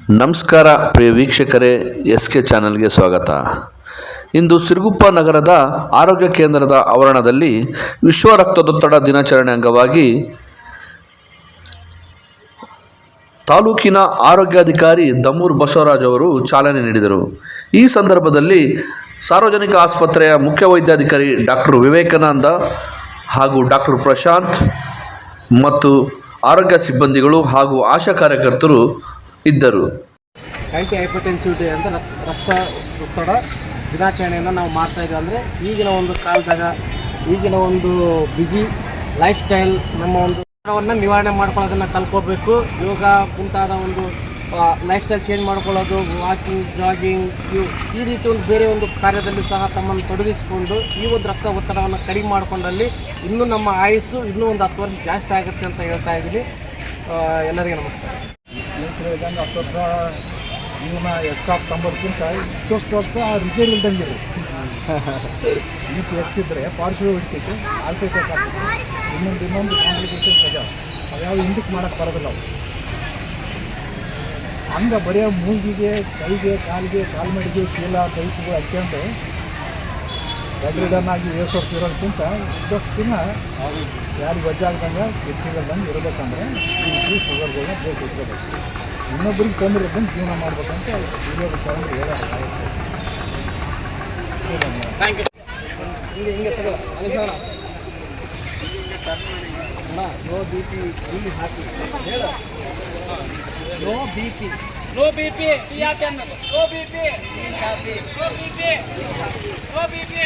ನಮಸ್ಕಾರ ಪ್ರಿಯ ವೀಕ್ಷಕರೇ, SK ಚಾನಲ್ಗೆ ಸ್ವಾಗತ. ಇಂದು ಸಿರುಗುಪ್ಪ ನಗರದ ಆರೋಗ್ಯ ಕೇಂದ್ರದ ಆವರಣದಲ್ಲಿ ವಿಶ್ವ ರಕ್ತದೊತ್ತಡ ದಿನಾಚರಣೆ ಅಂಗವಾಗಿ ತಾಲೂಕಿನ ಆರೋಗ್ಯಾಧಿಕಾರಿ ದಮ್ಮೂರ್ ಬಸವರಾಜ್ ಅವರು ಚಾಲನೆ ನೀಡಿದರು. ಈ ಸಂದರ್ಭದಲ್ಲಿ ಸಾರ್ವಜನಿಕ ಆಸ್ಪತ್ರೆಯ ಮುಖ್ಯ ವೈದ್ಯಾಧಿಕಾರಿ ಡಾಕ್ಟರ್ ವಿವೇಕಾನಂದ ಹಾಗೂ ಡಾಕ್ಟರ್ ಪ್ರಶಾಂತ್ ಮತ್ತು ಆರೋಗ್ಯ ಸಿಬ್ಬಂದಿಗಳು ಹಾಗೂ ಆಶಾ ಕಾರ್ಯಕರ್ತರು ಇದ್ದರು. ಆ್ಯಂಟಿ ಹೈಪರ್ಟೆನ್ಸಿವ್ ಡೇ ಅಂತ ರಕ್ತ ಒತ್ತಡ ದಿನಾಚರಣೆಯನ್ನು ನಾವು ಮಾಡ್ತಾ ಇದ್ದೀವಿ. ಅಂದರೆ ಈಗಿನ ಒಂದು ಕಾಲದಾಗ, ಈಗಿನ ಒಂದು ಬ್ಯುಸಿ ಲೈಫ್ ಸ್ಟೈಲ್, ನಮ್ಮ ಒಂದು ಒತ್ತಡವನ್ನು ನಿವಾರಣೆ ಮಾಡ್ಕೊಳ್ಳೋದನ್ನು ಕಲ್ತ್ಕೋಬೇಕು. ಯೋಗ ಮುಂತಾದ ಒಂದು ಲೈಫ್ ಸ್ಟೈಲ್ ಚೇಂಜ್ ಮಾಡ್ಕೊಳ್ಳೋದು, ವಾಕಿಂಗ್, ಜಾಗಿಂಗ್, ಈ ರೀತಿ ಒಂದು ಬೇರೆ ಒಂದು ಕಾರ್ಯದಲ್ಲಿ ಸಹ ತಮ್ಮನ್ನು ತೊಡಗಿಸಿಕೊಂಡು ಈ ಒಂದು ರಕ್ತ ಒತ್ತಡವನ್ನು ಕಡಿಮೆ ಮಾಡಿಕೊಂಡಲ್ಲಿ ಇನ್ನೂ ನಮ್ಮ ಆಯುಸ್ಸು ಇನ್ನೂ ಒಂದು 10 ವರ್ಷ ಜಾಸ್ತಿ ಆಗುತ್ತೆ ಅಂತ ಹೇಳ್ತಾ ಇದ್ದೀನಿ. ಎಲ್ಲರಿಗೂ ನಮಸ್ಕಾರ. ಸ್ನೇಹಿತರು ಇದ್ದಂಗೆ 10 ವರ್ಷ ಜೀವನ ಹೆಚ್ಚಾಗ್ತಂಬೋದಕ್ಕಿಂತ ಇಷ್ಟೊಷ್ಟು ವರ್ಷ ರಿಪೇರ್ ಇಲ್ದಂಗೆ ಇದು ಹೆಚ್ಚಿದ್ರೆ ಪಾರ್ಶ್ವ ಹೊಡಿತೈತೆ, ಆಲ್ಟೇಟೇಕ್ ಆಗ್ತೈತೆ, ಇನ್ನೊಂದು ಕಾಂಪ್ಲಿಕೇಶನ್ಸ್ ಅದಾವೆ. ಅದ್ಯಾವ ಹಿಂದಕ್ಕೆ ಮಾಡೋಕ್ಕೆ ಬರೋದಿಲ್ಲ ಅವು. ಹಂಗೆ ಬರೀ ಮೂಗಿಗೆ, ಕೈಗೆ, ಕಾಲ್ಮಡಿಗೆ ಚೀಲ ಪೈಪುಗಳು ಹಾಕ್ಯಂಡು ಬೆಡ್ ರಿಡನ್ ಆಗಿ 7 ವರ್ಷ ಇರೋದಕ್ಕಿಂತ ಇದ್ದಷ್ಟು ದಿನ ಯಾರಿಗೆ ವಜ್ಜೆ ಆಗ್ದಂಗೆ ಎತ್ತಿಗಲ್ದಂಗೆ ಇರಬೇಕಂದ್ರೆ ಈ ರೀತಿ ಶುಗರ್ಗಳನ್ನ ಬೇಸ್ ಇಟ್ಕೋಬೇಕು. ಇನ್ನೊಬ್ಬರಿಗೆ ತೊಂದರೆ ಇದ್ದಂಗೆ ಜೀವನ ಮಾಡ್ಬೇಕಂತ ಹಿರಿಯ ವಿಚಾರಗಳು ಹೇಳೋದು. ನೋ ಬಿ ಪಿ ಇಲ್ಲಿ ಹಾಕಿ ಹೇಳ, no B P, no B P, no B P, no B P, no B P.